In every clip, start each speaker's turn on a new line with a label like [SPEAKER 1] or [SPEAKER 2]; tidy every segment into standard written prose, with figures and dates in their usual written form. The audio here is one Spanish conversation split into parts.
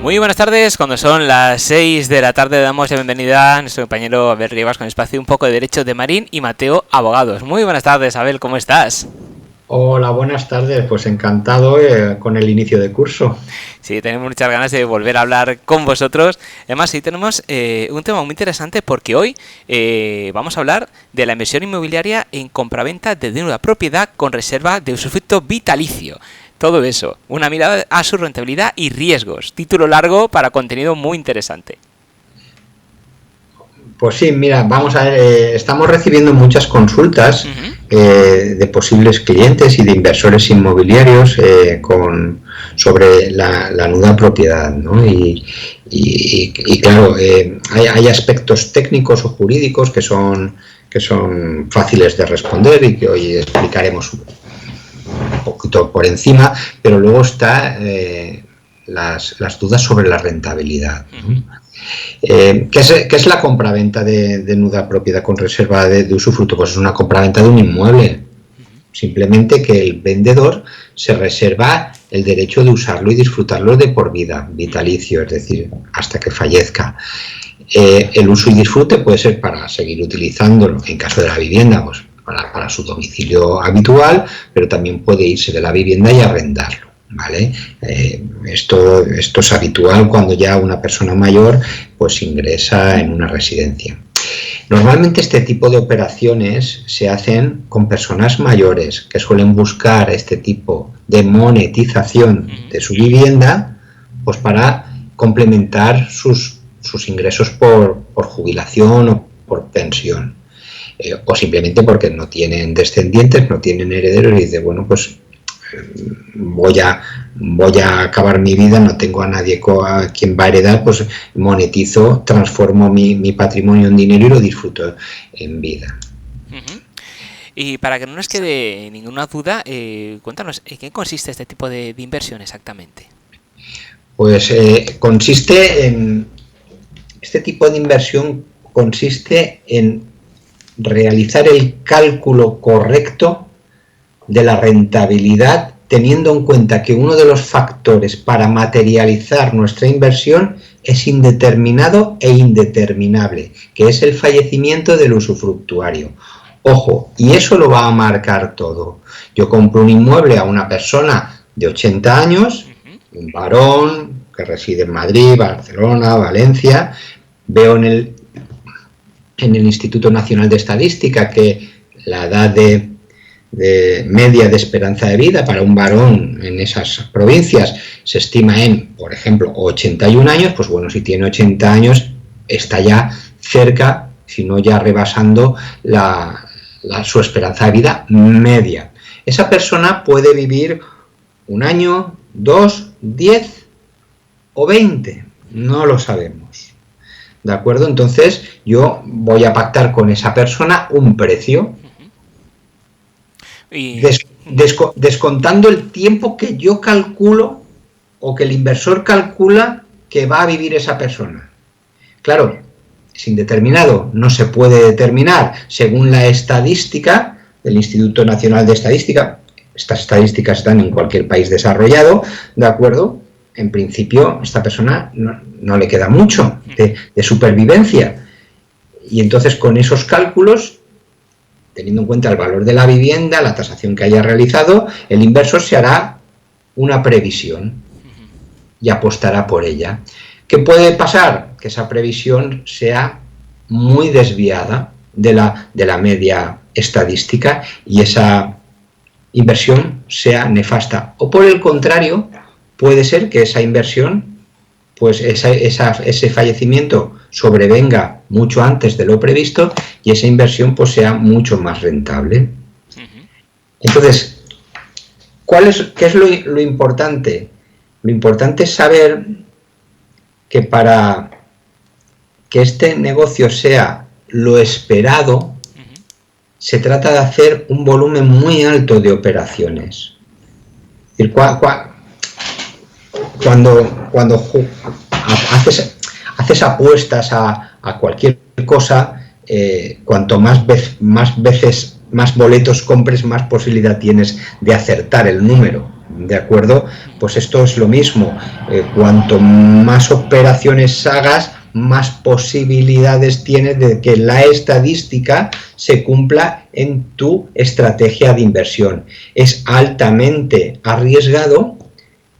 [SPEAKER 1] Muy buenas tardes, cuando son las 6 de la tarde damos la bienvenida a nuestro compañero Abel Rivas con Espacio Un poco de Derecho de Marín y Mateo Abogados. Muy buenas tardes, Abel, ¿cómo estás?
[SPEAKER 2] Hola, buenas tardes, pues encantado con el inicio de curso.
[SPEAKER 1] Sí, tenemos muchas ganas de volver a hablar con vosotros. Además, sí tenemos un tema muy interesante porque hoy vamos a hablar de la inversión inmobiliaria en compraventa de una propiedad con reserva de usufructo vitalicio. Todo eso, una mirada a su rentabilidad y riesgos. Título largo para contenido muy interesante.
[SPEAKER 2] Pues sí, mira, vamos a ver, estamos recibiendo muchas consultas de posibles clientes y de inversores inmobiliarios sobre la nuda propiedad, ¿no? Y claro, hay aspectos técnicos o jurídicos que son fáciles de responder y que hoy explicaremos un poquito por encima, pero luego está las dudas sobre la rentabilidad, ¿no? ¿Qué es la compraventa de nuda propiedad con reserva de usufructo? Pues es una compraventa de un inmueble. Simplemente que el vendedor se reserva el derecho de usarlo y disfrutarlo de por vida, vitalicio, es decir, hasta que fallezca. El uso y disfrute puede ser para seguir utilizándolo en caso de la vivienda, pues para su domicilio habitual, pero también puede irse de la vivienda y arrendarlo, ¿vale? Esto es habitual cuando ya una persona mayor pues ingresa en una residencia. Normalmente este tipo de operaciones se hacen con personas mayores que suelen buscar este tipo de monetización de su vivienda pues para complementar sus ingresos por jubilación o por pensión, o simplemente porque no tienen descendientes, no tienen herederos y dicen, bueno, pues voy a acabar mi vida, no tengo a nadie a quien va a heredar, pues monetizo, transformo mi patrimonio en dinero y lo disfruto en vida.
[SPEAKER 1] Y para que no nos quede ninguna duda, cuéntanos, ¿en qué consiste este tipo de inversión exactamente?
[SPEAKER 2] Pues este tipo de inversión consiste en realizar el cálculo correcto de la rentabilidad, teniendo en cuenta que uno de los factores para materializar nuestra inversión es indeterminado e indeterminable, que es el fallecimiento del usufructuario. Ojo, y eso lo va a marcar todo. Yo compro un inmueble a una persona de 80 años, un varón que reside en Madrid, Barcelona, Valencia, veo en el Instituto Nacional de Estadística que la edad de media de esperanza de vida para un varón en esas provincias se estima en, por ejemplo, 81 años, pues bueno, si tiene 80 años está ya cerca, si no ya rebasando su esperanza de vida media. Esa persona puede vivir un año, 2, 10 o 20, no lo sabemos. ¿De acuerdo? Entonces yo voy a pactar con esa persona un precio, descontando el tiempo que yo calculo o que el inversor calcula que va a vivir esa persona. Claro, es indeterminado, no se puede determinar según la estadística del Instituto Nacional de Estadística. Estas estadísticas están en cualquier país desarrollado, ¿de acuerdo? En principio, esta persona no le queda mucho de supervivencia. Y entonces, con esos cálculos, teniendo en cuenta el valor de la vivienda, la tasación que haya realizado, el inversor se hará una previsión y apostará por ella. ¿Qué puede pasar? Que esa previsión sea muy desviada de la media estadística y esa inversión sea nefasta. O por el contrario, puede ser que esa inversión, pues ese fallecimiento sobrevenga mucho antes de lo previsto y esa inversión pues sea mucho más rentable. Entonces, ¿qué es lo importante? Lo importante es saber que para que este negocio sea lo esperado, se trata de hacer un volumen muy alto de operaciones. Es decir, cuando haces apuestas a cualquier cosa, cuanto más boletos compres, más posibilidad tienes de acertar el número, ¿de acuerdo? Pues esto es lo mismo. Cuanto más operaciones hagas, más posibilidades tienes de que la estadística se cumpla en tu estrategia de inversión. Es altamente arriesgado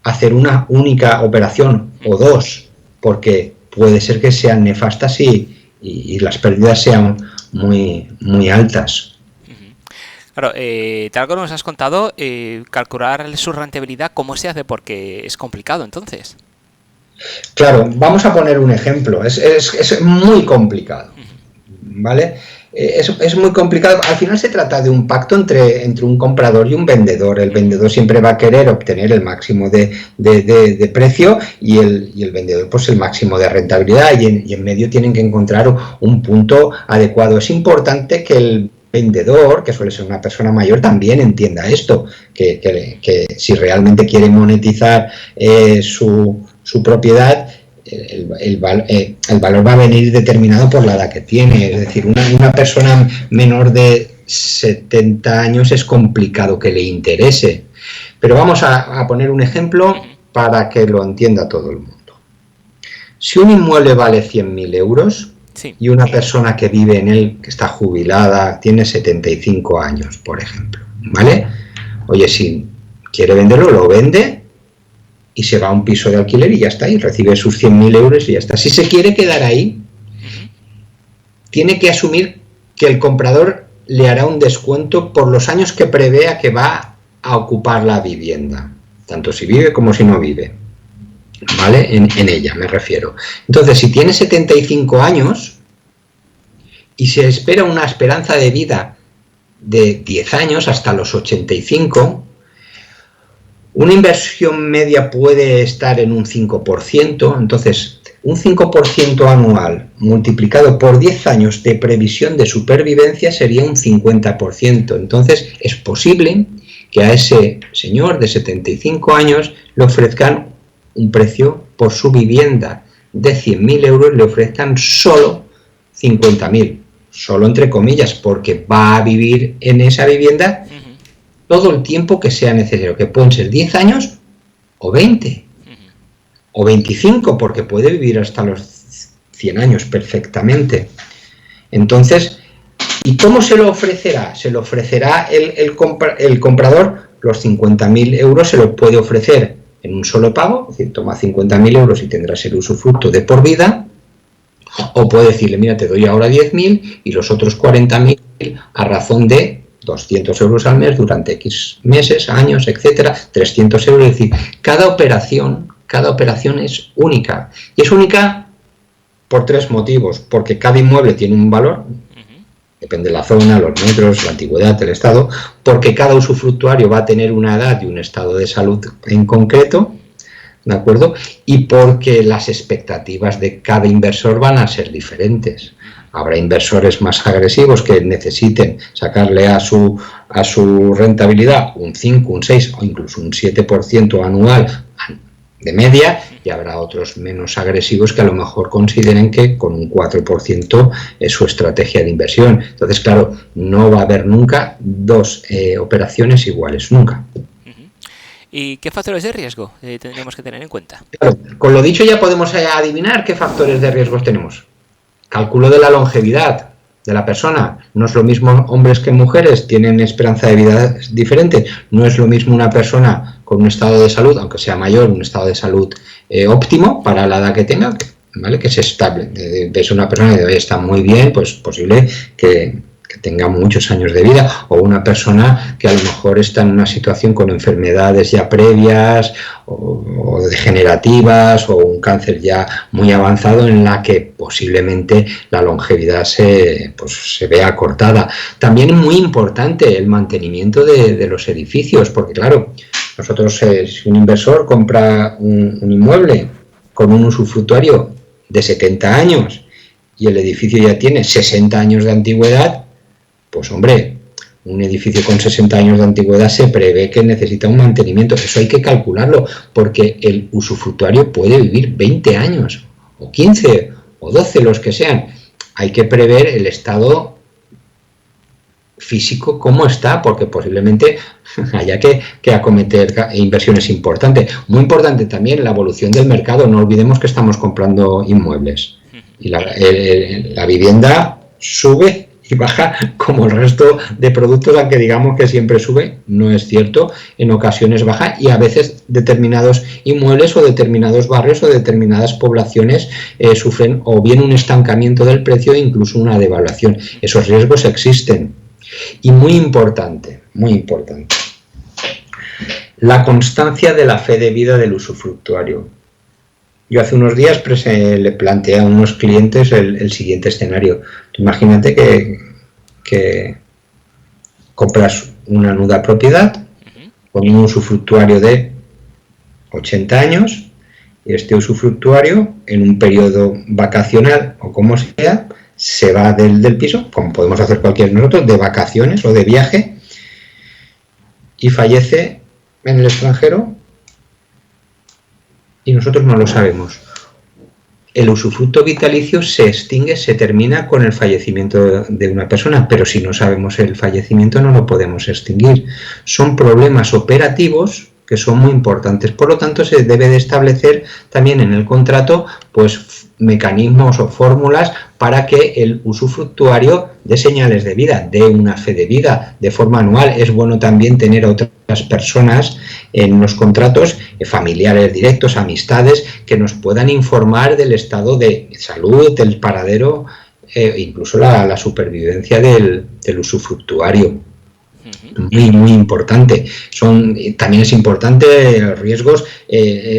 [SPEAKER 2] hacer una única operación o dos, porque puede ser que sean nefastas y las pérdidas sean muy altas.
[SPEAKER 1] Claro, tal como nos has contado, calcular su rentabilidad, ¿cómo se hace? Porque es complicado, entonces.
[SPEAKER 2] Claro, vamos a poner un ejemplo. Es muy complicado, ¿vale? Es muy complicado. Al final se trata de un pacto entre un comprador y un vendedor. El vendedor siempre va a querer obtener el máximo de precio y el vendedor pues el máximo de rentabilidad, y en medio tienen que encontrar un punto adecuado. Es importante que el vendedor, que suele ser una persona mayor, también entienda esto, que si realmente quiere monetizar su propiedad, el valor va a venir determinado por la edad que tiene. Es decir, una persona menor de 70 años es complicado que le interese. Pero vamos a poner un ejemplo para que lo entienda todo el mundo. Si un inmueble vale 100.000 euros, sí, y una persona que vive en él, que está jubilada, tiene 75 años, por ejemplo, ¿vale? Oye, si quiere venderlo, lo vende y se va a un piso de alquiler y ya está, y recibe sus 100.000 euros y ya está. Si se quiere quedar ahí, tiene que asumir que el comprador le hará un descuento por los años que prevea que va a ocupar la vivienda, tanto si vive como si no vive, ¿vale? En ella me refiero. Entonces, si tiene 75 años y se espera una esperanza de vida de 10 años hasta los 85, una inversión media puede estar en un 5%, entonces un 5% anual multiplicado por 10 años de previsión de supervivencia sería un 50%. Entonces es posible que a ese señor de 75 años le ofrezcan un precio por su vivienda de 100.000 euros, le ofrezcan solo 50.000, solo entre comillas, porque va a vivir en esa vivienda todo el tiempo que sea necesario, que pueden ser 10 años o 20 o 25, porque puede vivir hasta los 100 años perfectamente. Entonces, ¿y cómo se lo ofrecerá? Se lo ofrecerá el comprador. Los 50.000 euros se lo puede ofrecer en un solo pago, es decir, toma 50.000 euros y tendrás el usufructo de por vida, o puede decirle, mira, te doy ahora 10.000 y los otros 40.000 a razón de 200 euros al mes durante X meses, años, etcétera, 300 euros. Es decir, cada operación es única. Y es única por tres motivos. Porque cada inmueble tiene un valor, depende de la zona, los metros, la antigüedad, el estado. Porque cada usufructuario va a tener una edad y un estado de salud en concreto, ¿de acuerdo? Y porque las expectativas de cada inversor van a ser diferentes. Habrá inversores más agresivos que necesiten sacarle a su rentabilidad un 5, un 6 o incluso un 7% anual de media, y habrá otros menos agresivos que a lo mejor consideren que con un 4% es su estrategia de inversión. Entonces, claro, no va a haber nunca dos operaciones iguales, nunca.
[SPEAKER 1] ¿Y qué factores de riesgo tendríamos que tener en cuenta?
[SPEAKER 2] Claro, con lo dicho ya podemos adivinar qué factores de riesgos tenemos. Cálculo de la longevidad de la persona. No es lo mismo hombres que mujeres, tienen esperanza de vida diferente. No es lo mismo una persona con un estado de salud, aunque sea mayor, un estado de salud óptimo para la edad que tenga, ¿vale? Que es estable. Ves una persona que está muy bien, pues posible que tenga muchos años de vida, o una persona que a lo mejor está en una situación con enfermedades ya previas o degenerativas, o un cáncer ya muy avanzado en la que posiblemente la longevidad se vea acortada. También es muy importante el mantenimiento de los edificios, porque claro, nosotros, si un inversor compra un inmueble con un usufructuario de 70 años y el edificio ya tiene 60 años de antigüedad, pues hombre, un edificio con 60 años de antigüedad se prevé que necesita un mantenimiento. Eso hay que calcularlo, porque el usufructuario puede vivir 20 años, o 15, o 12, los que sean. Hay que prever el estado físico cómo está, porque posiblemente haya que acometer inversiones importantes. Muy importante también la evolución del mercado. No olvidemos que estamos comprando inmuebles y la vivienda sube y baja como el resto de productos, aunque digamos que siempre sube, no es cierto, en ocasiones baja, y a veces determinados inmuebles o determinados barrios o determinadas poblaciones sufren o bien un estancamiento del precio e incluso una devaluación. Esos riesgos existen. Y muy importante, la constancia de la fe de vida del usufructuario. Yo hace unos días le planteé a unos clientes el siguiente escenario. Imagínate que compras una nuda propiedad con un usufructuario de 80 años y este usufructuario en un periodo vacacional o como sea se va del piso, como podemos hacer cualquiera de nosotros, de vacaciones o de viaje, y fallece en el extranjero y nosotros no lo sabemos. El usufructo vitalicio se extingue, se termina con el fallecimiento de una persona, pero si no sabemos el fallecimiento no lo podemos extinguir. Son problemas operativos que son muy importantes. Por lo tanto, se debe de establecer también en el contrato pues mecanismos o fórmulas para que el usufructuario dé señales de vida, dé una fe de vida de forma anual. Es bueno también tener a otras personas en los contratos, familiares directos, amistades, que nos puedan informar del estado de salud, del paradero, incluso la supervivencia del usufructuario. Muy importante. También es importante los riesgos,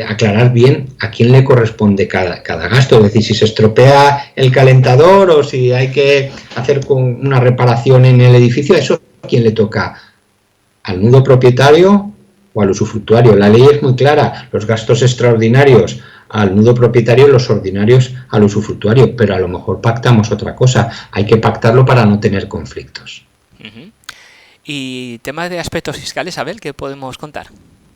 [SPEAKER 2] aclarar bien a quién le corresponde cada gasto, es decir, si se estropea el calentador o si hay que hacer una reparación en el edificio, ¿eso a quién le toca? ¿Al nudo propietario o al usufructuario? La ley es muy clara, los gastos extraordinarios al nudo propietario, los ordinarios al usufructuario, pero a lo mejor pactamos otra cosa, hay que pactarlo para no tener conflictos.
[SPEAKER 1] Y temas de aspectos fiscales, Abel, ¿qué podemos contar?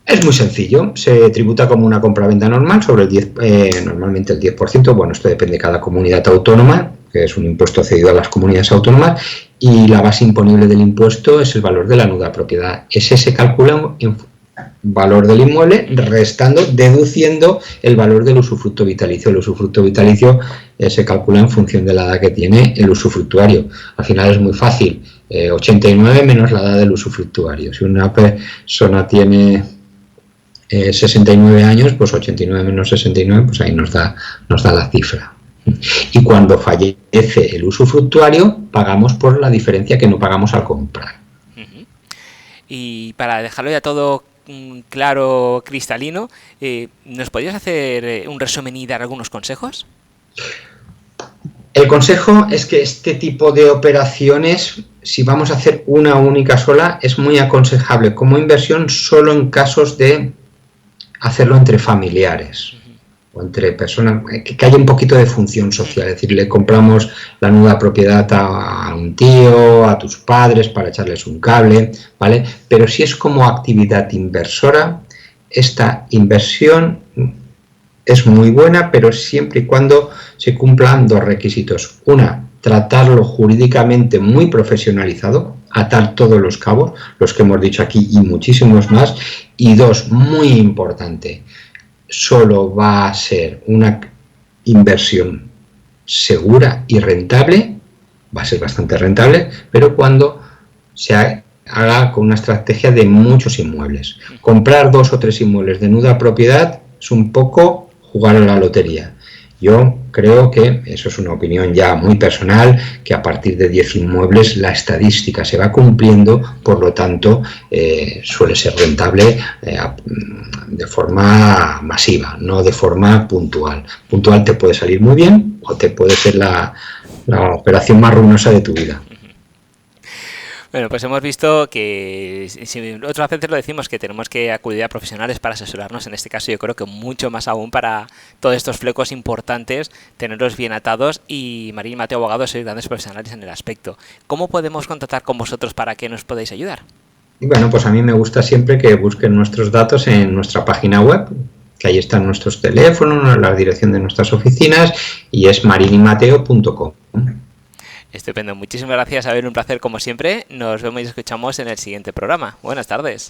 [SPEAKER 2] Es muy sencillo, se tributa como una compraventa normal sobre el 10, normalmente el 10%, bueno, esto depende de cada comunidad autónoma, que es un impuesto cedido a las comunidades autónomas, y la base imponible del impuesto es el valor de la nuda propiedad. Ese se calcula en valor del inmueble, deduciendo el valor del usufructo vitalicio. El usufructo vitalicio se calcula en función de la edad que tiene el usufructuario. Al final es muy fácil, 89 menos la edad del usufructuario. Si una persona tiene 69 años, pues 89 menos 69, pues ahí nos da la cifra. Y cuando fallece el usufructuario, pagamos por la diferencia que no pagamos al comprar.
[SPEAKER 1] Y para dejarlo ya todo claro, cristalino, ¿nos podrías hacer un resumen y dar algunos consejos?
[SPEAKER 2] El consejo es que este tipo de operaciones, si vamos a hacer una única sola, es muy aconsejable como inversión solo en casos de hacerlo entre familiares o entre personas, que haya un poquito de función social. Es decir, le compramos la nuda propiedad a un tío, a tus padres para echarles un cable, ¿vale? Pero si es como actividad inversora, esta inversión es muy buena, pero siempre y cuando se cumplan dos requisitos. Una, tratarlo jurídicamente muy profesionalizado, atar todos los cabos, los que hemos dicho aquí y muchísimos más. Y dos, muy importante, solo va a ser una inversión segura y rentable, va a ser bastante rentable, pero cuando se haga con una estrategia de muchos inmuebles. Comprar 2 o 3 inmuebles de nuda propiedad es un poco jugar a la lotería. Yo creo que, eso es una opinión ya muy personal, que a partir de 10 inmuebles la estadística se va cumpliendo, por lo tanto suele ser rentable de forma masiva, no de forma puntual. Puntual te puede salir muy bien o te puede ser la operación más ruinosa de tu vida.
[SPEAKER 1] Bueno, pues hemos visto que si otras veces lo decimos que tenemos que acudir a profesionales para asesorarnos. En este caso yo creo que mucho más aún para todos estos flecos importantes, tenerlos bien atados, y Marín y Mateo Abogados sois grandes profesionales en el aspecto. ¿Cómo podemos contactar con vosotros para que nos podáis ayudar?
[SPEAKER 2] Bueno, pues a mí me gusta siempre que busquen nuestros datos en nuestra página web, que ahí están nuestros teléfonos, la dirección de nuestras oficinas, y es marinmateo.com.
[SPEAKER 1] Estupendo. Muchísimas gracias, Abel. Un placer como siempre. Nos vemos y escuchamos en el siguiente programa. Buenas tardes.